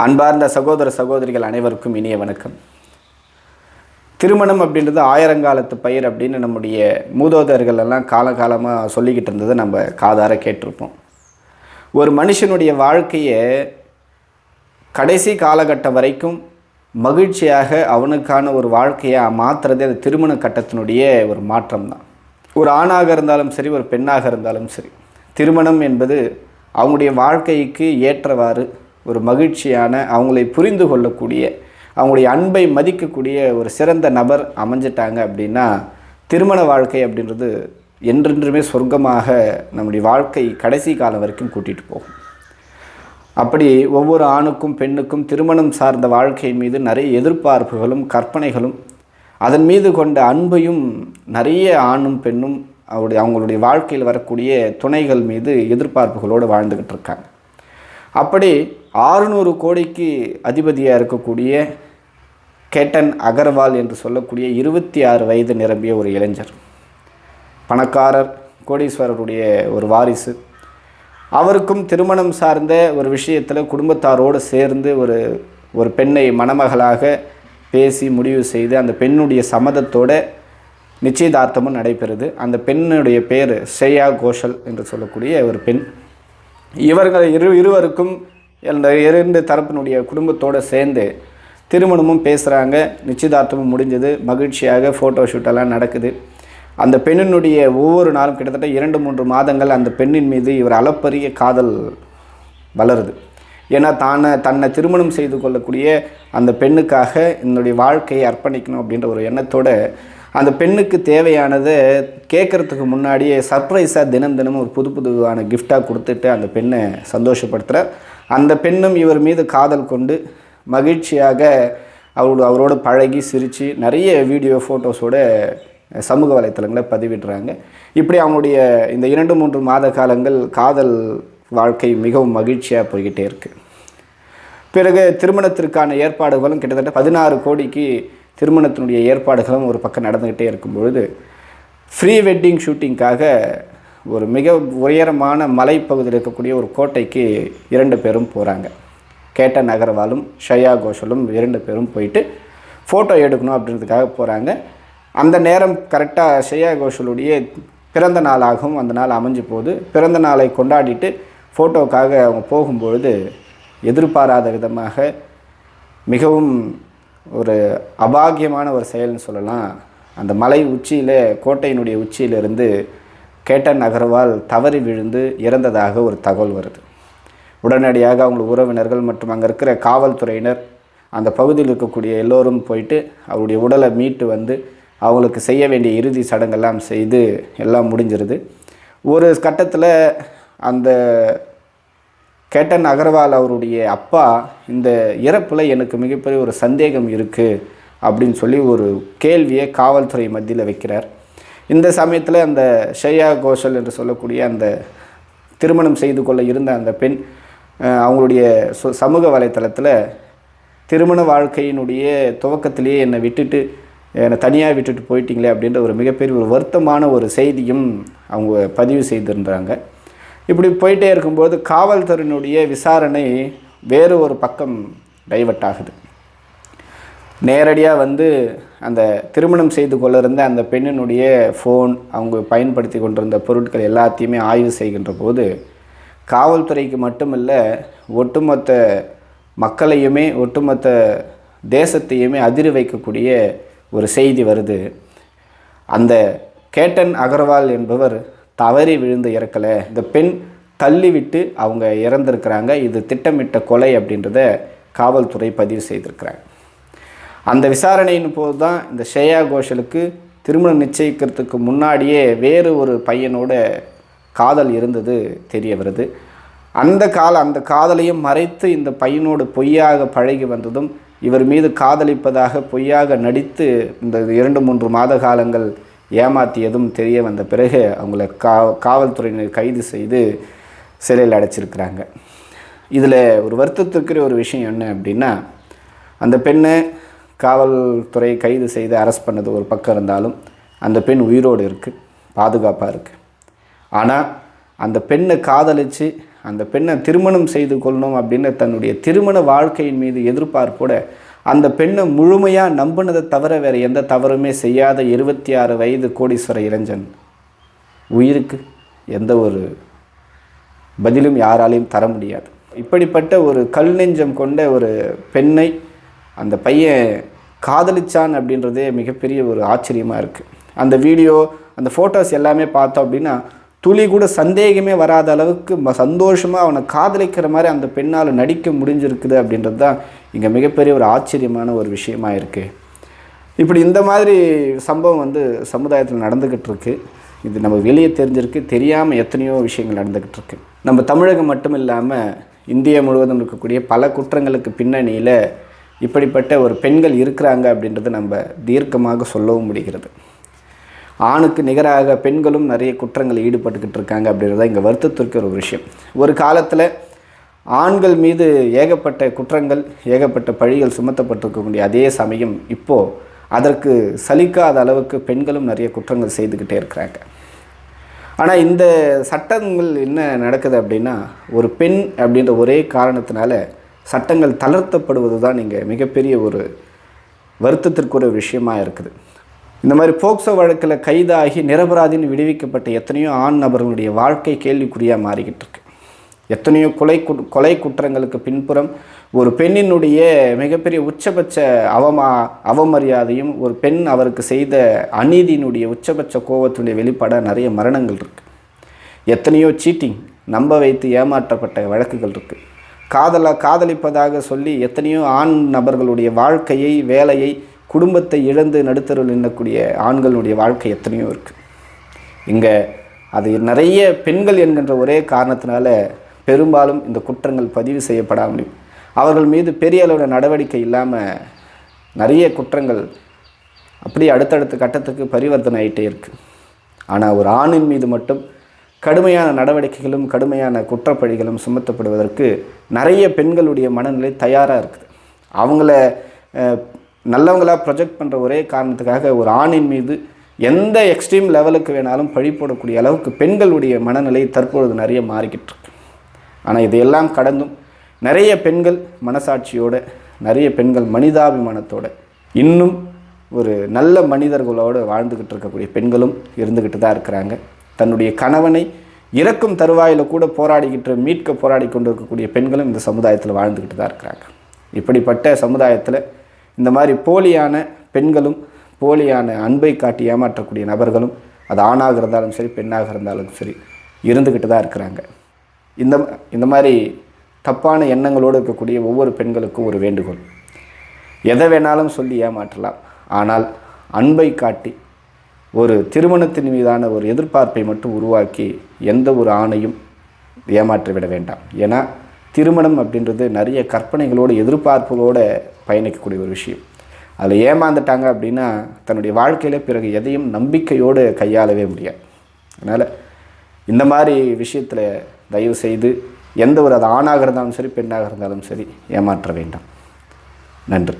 அன்பார்ந்த சகோதர சகோதரிகள் அனைவருக்கும் இனிய வணக்கம். திருமணம் அப்படின்றது ஆயிரங்காலத்து பயிர் அப்படின்னு நம்முடைய மூதோதர்கள் எல்லாம் காலகாலமாக சொல்லிக்கிட்டு இருந்ததை நம்ம காதார கேட்டிருப்போம். ஒரு மனுஷனுடைய வாழ்க்கையை கடைசி காலகட்டம் வரைக்கும் மகிழ்ச்சியாக அவனுக்கான ஒரு வாழ்க்கையை மாற்றுறதே அது திருமண கட்டத்தினுடைய ஒரு மாற்றம் தான். ஒரு ஆணாக இருந்தாலும் சரி, ஒரு பெண்ணாக இருந்தாலும் சரி, திருமணம் என்பது அவங்களுடைய வாழ்க்கைக்கு ஏற்றவாறு ஒரு மகிழ்ச்சியான, அவங்களை புரிந்து கொள்ளக்கூடிய, அவங்களுடைய அன்பை மதிக்கக்கூடிய ஒரு சிறந்த நபர் அமைஞ்சிட்டாங்க அப்படின்னா திருமண வாழ்க்கை அப்படின்றது என்றென்றுமே சொர்க்கமாக நம்முடைய வாழ்க்கை கடைசி காலம் வரைக்கும் கூட்டிகிட்டு போகும். அப்படி ஒவ்வொரு ஆணுக்கும் பெண்ணுக்கும் திருமணம் சார்ந்த வாழ்க்கையின் மீது நிறைய எதிர்பார்ப்புகளும் கற்பனைகளும், அதன் மீது கொண்ட அன்பையும் நிறைய ஆணும் பெண்ணும் அவங்களுடைய வாழ்க்கையில் வரக்கூடிய துணைகள் மீது எதிர்பார்ப்புகளோடு வாழ்ந்துக்கிட்டு இருக்காங்க. அப்படி 600 கோடிக்கு அதிபதியாக இருக்கக்கூடிய கேட்டன் அகர்வால் என்று சொல்லக்கூடிய 26 வயது நிரம்பிய ஒரு இளைஞர், பணக்காரர், கோடீஸ்வரருடைய ஒரு வாரிசு. அவருக்கும் திருமணம் சார்ந்த ஒரு விஷயத்தில் குடும்பத்தாரோடு சேர்ந்து ஒரு பெண்ணை மணமகளாக பேசி முடிவு செய்து அந்த பெண்ணுடைய சம்மதத்தோட நிச்சயதார்த்தமும் நடைபெறுது. அந்த பெண்ணுடைய பேர் ஸ்ரேயா கோஷல் என்று சொல்லக்கூடிய ஒரு பெண். இவர்கள் இருவருக்கும் இரண்டு தரப்பினுடைய குடும்பத்தோடு சேர்ந்து திருமணமும் பேசுகிறாங்க. நிச்சயதார்த்தமும் முடிஞ்சது. மகிழ்ச்சியாக ஃபோட்டோ ஷூட்டெல்லாம் நடக்குது. அந்த பெண்ணினுடைய ஒவ்வொரு நாளும் கிட்டத்தட்ட 2-3 மாதங்கள் அந்த பெண்ணின் மீது இவர் அளப்பரிய காதல் வளருது. ஏன்னா தன்னை திருமணம் செய்து கொள்ளக்கூடிய அந்த பெண்ணுக்காக என்னுடைய வாழ்க்கையை அர்ப்பணிக்கணும் அப்படின்ற ஒரு எண்ணத்தோடு அந்த பெண்ணுக்கு தேவையானதை கேட்குறதுக்கு முன்னாடியே சர்ப்ரைஸாக தினமும் ஒரு புதுவான கிஃப்டாக கொடுத்துட்டு அந்த பெண்ணை சந்தோஷப்படுத்துகிறார். அந்த பெண்ணும் இவர் மீது காதல் கொண்டு மகிழ்ச்சியாக அவரோடு பழகி சிரித்து நிறைய வீடியோ ஃபோட்டோஸோடு சமூக வலைத்தளங்களில் பதிவிடுறாங்க. இப்படி அவங்களுடைய இந்த 2-3 மாத காலங்கள் காதல் வாழ்க்கை மிகவும் மகிழ்ச்சியாக போய்கிட்டே இருக்குது. பிறகு திருமணத்திற்கான ஏற்பாடுகளும் கிட்டத்தட்ட 16 கோடிக்கு திருமணத்தினுடைய ஏற்பாடுகளும் ஒரு பக்கம் நடந்துக்கிட்டே இருக்கும்பொழுது ப்ரீ வெட்டிங் ஷூட்டிங்காக ஒரு மிக உயரமான மலைப்பகுதியில் இருக்கக்கூடிய ஒரு கோட்டைக்கு 2 பேரும் போகிறாங்க. கேட்டன் அகர்வாலும் ஸ்ரேயா கோஷலும் 2 பேரும் போயிட்டு ஃபோட்டோ எடுக்கணும் அப்படின்றதுக்காக போகிறாங்க. அந்த நேரம் கரெக்டாக ஸ்ரேயா கோஷலுடைய பிறந்த நாளாகவும் அந்த நாள் அமைஞ்சு போகுது. பிறந்த நாளை கொண்டாடிட்டு ஃபோட்டோவுக்காக அவங்க போகும்பொழுது எதிர்பாராத விதமாக மிகவும் ஒரு அபாகியமான ஒரு செயல்னு சொல்லலாம். அந்த மலை உச்சியில், கோட்டையினுடைய உச்சியிலிருந்து கேட்டன் அகர்வால் தவறி விழுந்து இறந்ததாக ஒரு தகவல் வருது. உடனடியாக அவங்க உறவினர்கள் மற்றும் அங்கே இருக்கிற காவல்துறையினர் அந்த பகுதியில் இருக்கக்கூடிய எல்லோரும் போயிட்டு அவருடைய உடலை மீட்டு வந்து அவங்களுக்கு செய்ய வேண்டிய இறுதி சடங்கெல்லாம் செய்து எல்லாம் முடிஞ்சிருது. ஒரு கட்டத்தில் அந்த கேட்டன் அகர்வால் அவருடைய அப்பா இந்த இறப்பில் எனக்கு மிகப்பெரிய ஒரு சந்தேகம் இருக்குது அப்படின்னு சொல்லி ஒரு கேள்வியை காவல்துறை மத்தியில் வைக்கிறார். இந்த சமயத்தில் அந்த ஸ்ரேயா கோஷல் என்று சொல்லக்கூடிய அந்த திருமணம் செய்து கொள்ள இருந்த அந்த பெண் அவங்களுடைய சமூக வலைத்தளத்தில் திருமண வாழ்க்கையினுடைய துவக்கத்திலேயே என்னை தனியாக விட்டுட்டு போயிட்டீங்களே அப்படின்ற ஒரு மிகப்பெரிய ஒரு வருத்தமான ஒரு செய்தியும் அவங்க பதிவு செய்திருந்தாங்க. இப்படி போயிட்டே இருக்கும்போது காவல்துறையினுடைய விசாரணை வேறு ஒரு பக்கம் டைவர்ட் ஆகுது. நேரடியாக வந்து அந்த திருமணம் செய்து கொள்ள இருந்த அந்த பெண்ணினுடைய ஃபோன், அவங்க பயன்படுத்தி கொண்டிருந்த பொருட்கள் எல்லாத்தையுமே ஆய்வு செய்கின்ற போது காவல்துறைக்கு மட்டுமல்ல, ஒட்டுமொத்த மக்களையுமே ஒட்டுமொத்த தேசத்தையுமே அதிர வைக்கக்கூடிய ஒரு செய்தி வருது. அந்த கேட்டன் அகர்வால் என்பவர் தவறி விழுந்து இறக்கலை, இந்த பெண் தள்ளிவிட்டு அவங்க இறந்துருக்கிறாங்க, இது திட்டமிட்ட கொலை அப்படின்றத காவல்துறை பதிவு செய்திருக்கிறாங்க. அந்த விசாரணையின் போது தான் இந்த ஸ்ரேயா கோஷலுக்கு திருமணம் நிச்சயிக்கிறதுக்கு முன்னாடியே வேறு ஒரு பையனோட காதல் இருந்தது தெரிய வருது. அந்த காதலையும் மறைத்து இந்த பையனோடு பொய்யாக பழகி வந்ததும், இவர் மீது காதலிப்பதாக பொய்யாக நடித்து இந்த 2-3 மாத காலங்கள் ஏமாற்றியதும் தெரிய வந்த பிறகு அவங்கள காவல்துறையினர் கைது செய்து சிறையில் அடைச்சிருக்கிறாங்க. இதில் ஒரு வருத்தத்துக்குரிய ஒரு விஷயம் என்ன அப்படின்னா, அந்த பெண்ணை காவல்துறை கைது செய்து அரெஸ்ட் பண்ணது ஒரு பக்கம் இருந்தாலும் அந்த பெண் உயிரோடு இருக்குது, பாதுகாப்பாக இருக்குது. ஆனால் அந்த பெண்ணை காதலித்து அந்த பெண்ணை திருமணம் செய்து கொள்ளணும் அப்படின்னு தன்னுடைய திருமண வாழ்க்கையின் மீது எதிர்பார்ப்போட அந்த பெண்ணை முழுமையாக நம்பினதை தவிர வேறு எந்த தவறுமே செய்யாத 26 வயது கோடீஸ்வர இளைஞன் உயிருக்கு எந்த ஒரு பதிலும் யாராலையும் தர முடியாது. இப்படிப்பட்ட ஒரு கல் நெஞ்சம் கொண்ட ஒரு பெண்ணை அந்த பையன் காதலிச்சான் அப்படின்றதே மிகப்பெரிய ஒரு ஆச்சரியமாக இருக்குது. அந்த வீடியோ, அந்த ஃபோட்டோஸ் எல்லாமே பார்த்தோம் அப்படின்னா துளி கூட சந்தேகமே வராத அளவுக்கு சந்தோஷமாக அவனை காதலிக்கிற மாதிரி அந்த பெண்ணால் நடிக்க முடிஞ்சிருக்குது அப்படின்றது தான் இங்கே மிகப்பெரிய ஒரு ஆச்சரியமான ஒரு விஷயமா இருக்குது. இப்படி இந்த மாதிரி சம்பவம் வந்து சமுதாயத்தில் நடந்துக்கிட்டு இருக்கு. இது நம்ம வெளியே தெரிஞ்சிருக்கு, தெரியாமல் எத்தனையோ விஷயங்கள் நடந்துக்கிட்டு இருக்கு. நம்ம தமிழகம் மட்டும் இல்லாமல் இந்தியா முழுவதும் இருக்கக்கூடிய பல குற்றங்களுக்கு பின்னணியில் இப்படிப்பட்ட ஒரு பெண்கள் இருக்கிறாங்க அப்படின்றது நம்ம தீர்க்கமாக சொல்லவும் முடிகிறது. ஆணுக்கு நிகராக பெண்களும் நிறைய குற்றங்களில் ஈடுபட்டுக்கிட்டு இருக்காங்க அப்படின்றத இங்கே வருத்தத்திற்கு ஒரு விஷயம். ஒரு காலத்தில் ஆண்கள் மீது ஏகப்பட்ட குற்றங்கள், ஏகப்பட்ட பழிகள் சுமத்தப்பட்டிருக்கக்கூடிய அதே சமயம் இப்போது அதற்கு சலிக்காத அளவுக்கு பெண்களும் நிறைய குற்றங்கள் செய்துக்கிட்டே இருக்கிறாங்க. ஆனால் இந்த சட்டங்கள் என்ன நடக்குது அப்படின்னா, ஒரு பெண் அப்படின்ற ஒரே காரணத்தினால சட்டங்கள் தளர்த்தப்படுவது தான் இங்கே மிகப்பெரிய ஒரு வருத்தத்திற்குரிய விஷயமாக இருக்குது. இந்த மாதிரி போக்சோ வழக்கில் கைதாகி நிரபராதின்னு விடுவிக்கப்பட்ட எத்தனையோ ஆண் நபர்களுடைய வாழ்க்கை கேள்விக்குறியாக மாறிக்கிட்டு இருக்கு. எத்தனையோ கொலை குற்றங்களுக்கு பின்புறம் ஒரு பெண்ணினுடைய மிகப்பெரிய உச்சபட்ச அவமரியாதையும், ஒரு பெண் அவருக்கு செய்த அநீதியினுடைய உச்சபட்ச கோபத்தினுடைய வெளிப்பாடாக நிறைய மரணங்கள் இருக்குது. எத்தனையோ சீட்டிங், நம்ப வைத்து ஏமாற்றப்பட்ட வழக்குகள் இருக்குது. காதலிப்பதாக சொல்லி எத்தனையோ ஆண் நபர்களுடைய வாழ்க்கையை, வேலையை, குடும்பத்தை இழந்து நடுத்தருவில் நின்னக்கூடிய ஆண்களுடைய வாழ்க்கை எத்தனையோ இருக்குது. இங்கே அது நிறைய பெண்கள் என்கின்ற ஒரே காரணத்தினால பெரும்பாலும் இந்த குற்றங்கள் பதிவு செய்யப்படாமல், அவர்கள் மீது பெரிய அளவில் நடவடிக்கை இல்லாமல் நிறைய குற்றங்கள் அப்படியே அடுத்தடுத்த கட்டத்துக்கு பரிவர்த்தனை ஆகிட்டே இருக்குது. ஆனால் ஒரு ஆணின் மீது மட்டும் கடுமையான நடவடிக்கைகளும் கடுமையான குற்றப்பழிகளும் சுமத்தப்படுவதற்கு நிறைய பெண்களுடைய மனநிலை தயாராக இருக்குது. அவங்கள நல்லவங்களாக ப்ரொஜெக்ட் பண்ணுற ஒரே காரணத்துக்காக ஒரு ஆணின் மீது எந்த எக்ஸ்ட்ரீம் லெவலுக்கு வேணாலும் பழி போடக்கூடிய அளவுக்கு பெண்களுடைய மனநிலை தற்பொழுது நிறைய மாறிக்கிட்டு இருக்கு. ஆனால் இதையெல்லாம் கடந்தும் நிறைய பெண்கள் மனசாட்சியோடு, நிறைய பெண்கள் மனிதாபிமானத்தோடு, இன்னும் ஒரு நல்ல மனிதர்களோடு வாழ்ந்துக்கிட்டு இருக்கக்கூடிய பெண்களும் இருந்துக்கிட்டு தான் இருக்கிறாங்க. தன்னுடைய கணவனை இறக்கும் தருவாயில் கூட மீட்க போராடி கொண்டு இருக்கக்கூடிய பெண்களும் இந்த சமுதாயத்தில் வாழ்ந்துக்கிட்டு தான் இருக்கிறாங்க. இப்படிப்பட்ட சமுதாயத்தில் இந்த மாதிரி போலியான பெண்களும், போலியான அன்பை காட்டி ஏமாற்றக்கூடிய நபர்களும், அது ஆணாக இருந்தாலும் சரி பெண்ணாக இருந்தாலும் சரி இருந்துக்கிட்டு தான் இருக்கிறாங்க. இந்த மாதிரி தப்பான எண்ணங்களோடு இருக்கக்கூடிய ஒவ்வொரு பெண்களுக்கும் ஒரு வேண்டுகோள்: எதை வேணாலும் சொல்லி ஏமாற்றலாம், ஆனால் அன்பை காட்டி ஒரு திருமணத்தின் மீதான ஒரு எதிர்பார்ப்பை மட்டும் உருவாக்கி எந்த ஒரு ஆணையும் ஏமாற்றி விட வேண்டாம். ஏன்னா திருமணம் அப்படின்றது நிறைய கற்பனைகளோடு, எதிர்பார்ப்புகளோடு பயணிக்கக்கூடிய ஒரு விஷயம். அதில் ஏமாந்துட்டாங்க அப்படின்னா தன்னுடைய வாழ்க்கையில் பிறகு எதையும் நம்பிக்கையோடு கையாளவே முடியாது. அதனால் இந்த மாதிரி விஷயத்தில் தயவு செய்து எந்த ஒரு, அது ஆணாக இருந்தாலும் சரி பெண்ணாக இருந்தாலும் சரி ஏமாற்ற வேண்டாம். நன்றி.